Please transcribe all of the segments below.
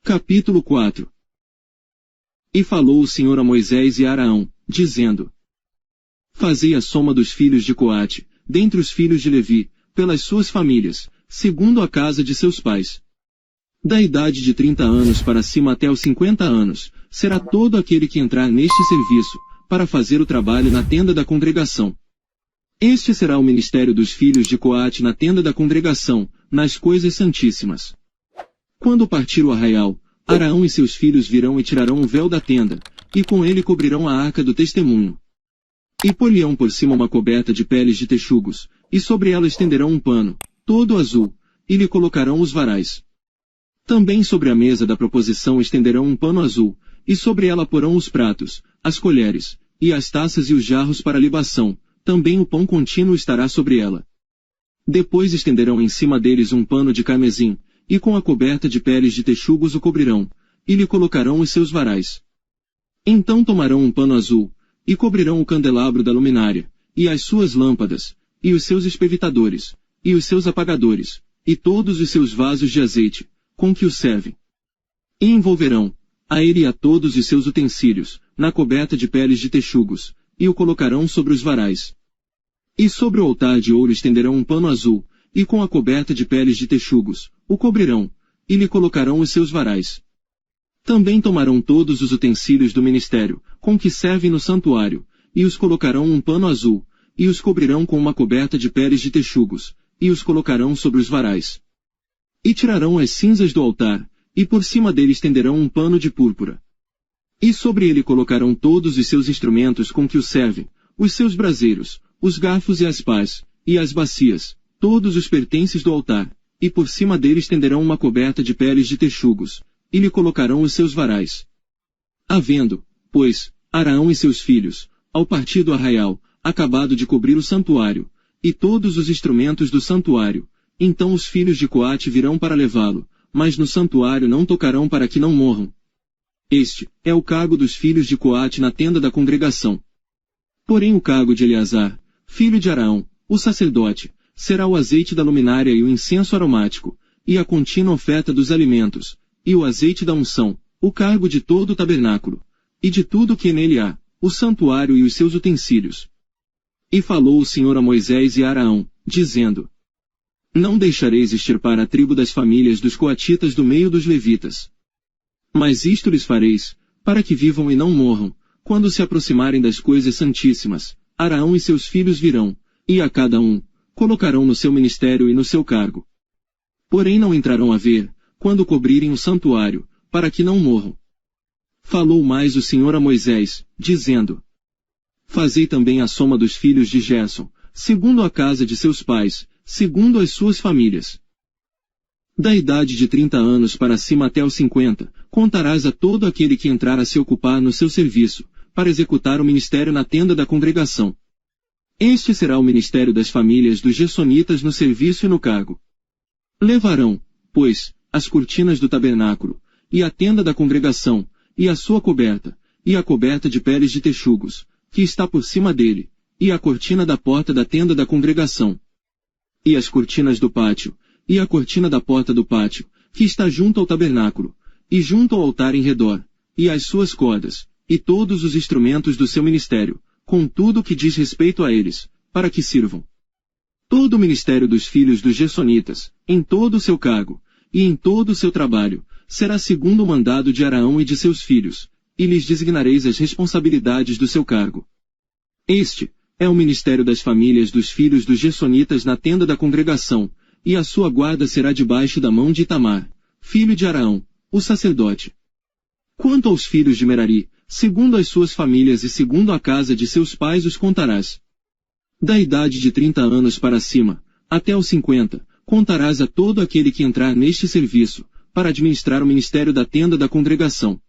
Capítulo 4. E falou o Senhor a Moisés e a Araão, dizendo: Fazei a soma dos filhos de Coate, dentre os filhos de Levi, pelas suas famílias, segundo a casa de seus pais. Da idade de 30 anos para cima até os 50 anos, será todo aquele que entrar neste serviço, para fazer o trabalho na tenda da congregação. Este será o ministério dos filhos de Coate na tenda da congregação, nas coisas santíssimas. Quando partir o arraial, Araão e seus filhos virão e tirarão o véu da tenda, e com ele cobrirão a arca do testemunho. E pôr-lhe-ão por cima uma coberta de peles de texugos, e sobre ela estenderão um pano, todo azul, e lhe colocarão os varais. Também sobre a mesa da proposição estenderão um pano azul, e sobre ela porão os pratos, as colheres, e as taças e os jarros para libação, também o pão contínuo estará sobre ela. Depois estenderão em cima deles um pano de carmesim, e com a coberta de peles de texugos o cobrirão, e lhe colocarão os seus varais. Então tomarão um pano azul, e cobrirão o candelabro da luminária, e as suas lâmpadas, e os seus espevitadores, e os seus apagadores, e todos os seus vasos de azeite, com que o servem. E envolverão, a ele e a todos os seus utensílios, na coberta de peles de texugos, e o colocarão sobre os varais. E sobre o altar de ouro estenderão um pano azul, e com a coberta de peles de texugos, o cobrirão, e lhe colocarão os seus varais. Também tomarão todos os utensílios do ministério, com que servem no santuário, e os colocarão um pano azul, e os cobrirão com uma coberta de peles de texugos, e os colocarão sobre os varais. E tirarão as cinzas do altar, e por cima dele estenderão um pano de púrpura. E sobre ele colocarão todos os seus instrumentos com que o servem, os seus braseiros, os garfos e as pás, e as bacias, todos os pertences do altar, e por cima dele estenderão uma coberta de peles de texugos, e lhe colocarão os seus varais. Havendo, pois, Araão e seus filhos, ao partir do arraial, acabado de cobrir o santuário, e todos os instrumentos do santuário, então os filhos de Coate virão para levá-lo, mas no santuário não tocarão para que não morram. Este é o cargo dos filhos de Coate na tenda da congregação. Porém o cargo de Eleazar, filho de Araão, o sacerdote, será o azeite da luminária e o incenso aromático, e a contínua oferta dos alimentos, e o azeite da unção, o cargo de todo o tabernáculo, e de tudo que nele há, o santuário e os seus utensílios. E falou o Senhor a Moisés e a Araão, dizendo: Não deixareis extirpar a tribo das famílias dos coatitas do meio dos levitas. Mas isto lhes fareis, para que vivam e não morram, quando se aproximarem das coisas santíssimas, Araão e seus filhos virão, e a cada um, colocarão no seu ministério e no seu cargo. Porém não entrarão a ver, quando cobrirem o santuário, para que não morram. Falou mais o Senhor a Moisés, dizendo: Fazei também a soma dos filhos de Gerson, segundo a casa de seus pais, segundo as suas famílias. Da idade de 30 anos para cima até os 50, contarás a todo aquele que entrar a se ocupar no seu serviço, para executar o ministério na tenda da congregação. Este será o ministério das famílias dos gersonitas no serviço e no cargo. Levarão, pois, as cortinas do tabernáculo, e a tenda da congregação, e a sua coberta, e a coberta de peles de texugos, que está por cima dele, e a cortina da porta da tenda da congregação. E as cortinas do pátio, e a cortina da porta do pátio, que está junto ao tabernáculo, e junto ao altar em redor, e as suas cordas, e todos os instrumentos do seu ministério, com tudo o que diz respeito a eles, para que sirvam. Todo o ministério dos filhos dos gersonitas, em todo o seu cargo, e em todo o seu trabalho, será segundo o mandado de Araão e de seus filhos, e lhes designareis as responsabilidades do seu cargo. Este é o ministério das famílias dos filhos dos gersonitas na tenda da congregação, e a sua guarda será debaixo da mão de Itamar, filho de Araão, o sacerdote. Quanto aos filhos de Merari, segundo as suas famílias e segundo a casa de seus pais os contarás. Da idade de 30 anos para cima, até os 50, contarás a todo aquele que entrar neste serviço, para administrar o ministério da tenda da congregação.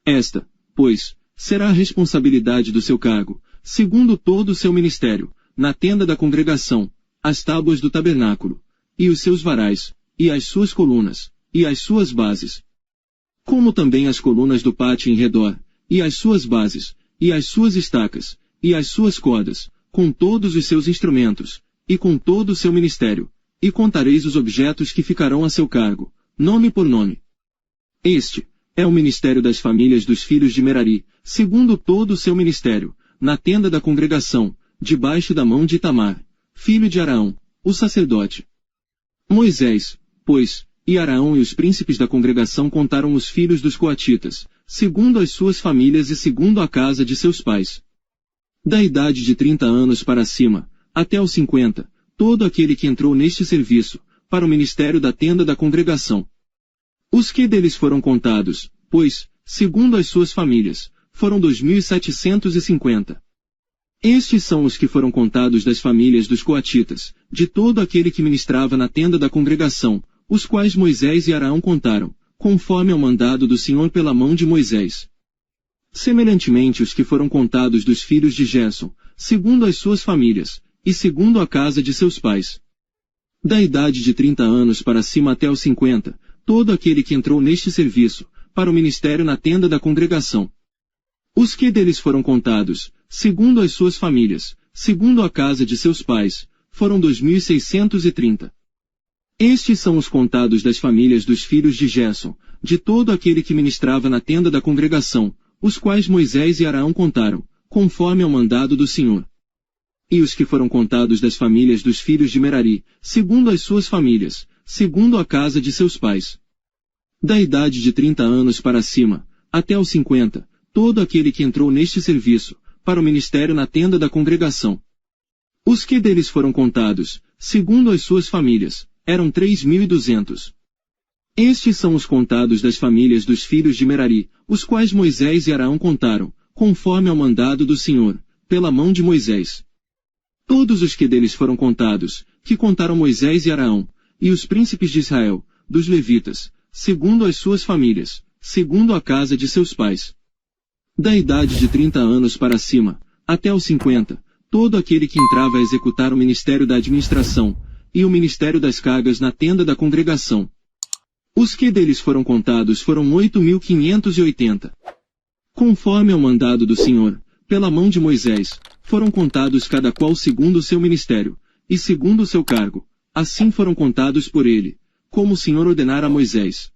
Esta, pois, será a responsabilidade do seu cargo, segundo todo o seu ministério, na tenda da congregação, as tábuas do tabernáculo, e os seus varais, e as suas colunas, e as suas bases. Como também as colunas do pátio em redor, e as suas bases, e as suas estacas, e as suas cordas, com todos os seus instrumentos, e com todo o seu ministério, e contareis os objetos que ficarão a seu cargo, nome por nome. Este é o ministério das famílias dos filhos de Merari, segundo todo o seu ministério, na tenda da congregação, debaixo da mão de Itamar, filho de Araão, o sacerdote. Moisés, pois, e Araão e os príncipes da congregação contaram os filhos dos coatitas, segundo as suas famílias e segundo a casa de seus pais. Da idade de 30 anos para cima, até os 50, todo aquele que entrou neste serviço, para o ministério da tenda da congregação. Os que deles foram contados, pois, segundo as suas famílias, foram 2.750. Estes são os que foram contados das famílias dos coatitas, de todo aquele que ministrava na tenda da congregação, os quais Moisés e Araão contaram, conforme ao mandado do Senhor pela mão de Moisés. Semelhantemente os que foram contados dos filhos de Gerson, segundo as suas famílias, e segundo a casa de seus pais. Da idade de 30 anos para cima até os 50, todo aquele que entrou neste serviço, para o ministério na tenda da congregação. Os que deles foram contados, segundo as suas famílias, segundo a casa de seus pais, foram 2.630. Estes são os contados das famílias dos filhos de Gerson, de todo aquele que ministrava na tenda da congregação, os quais Moisés e Araão contaram, conforme ao mandado do Senhor. E os que foram contados das famílias dos filhos de Merari, segundo as suas famílias, segundo a casa de seus pais. Da idade de 30 anos para cima, até os 50, todo aquele que entrou neste serviço, para o ministério na tenda da congregação. Os que deles foram contados, segundo as suas famílias, eram 3.200. Estes são os contados das famílias dos filhos de Merari, os quais Moisés e Araão contaram, conforme ao mandado do Senhor, pela mão de Moisés. Todos os que deles foram contados, que contaram Moisés e Araão, e os príncipes de Israel, dos levitas, segundo as suas famílias, segundo a casa de seus pais. Da idade de 30 anos para cima, até os 50, todo aquele que entrava a executar o ministério da administração, e o ministério das cargas na tenda da congregação. Os que deles foram contados foram 8.580. Conforme ao mandado do Senhor, pela mão de Moisés, foram contados cada qual segundo o seu ministério, e segundo o seu cargo, assim foram contados por ele, como o Senhor ordenara a Moisés.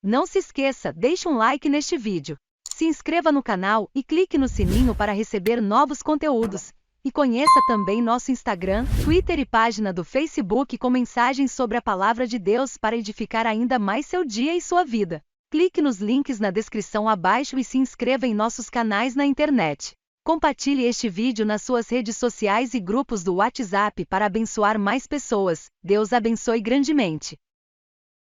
Não se esqueça, deixe um like neste vídeo. Se inscreva no canal e clique no sininho para receber novos conteúdos. E conheça também nosso Instagram, Twitter e página do Facebook com mensagens sobre a Palavra de Deus para edificar ainda mais seu dia e sua vida. Clique nos links na descrição abaixo e se inscreva em nossos canais na internet. Compartilhe este vídeo nas suas redes sociais e grupos do WhatsApp para abençoar mais pessoas. Deus abençoe grandemente.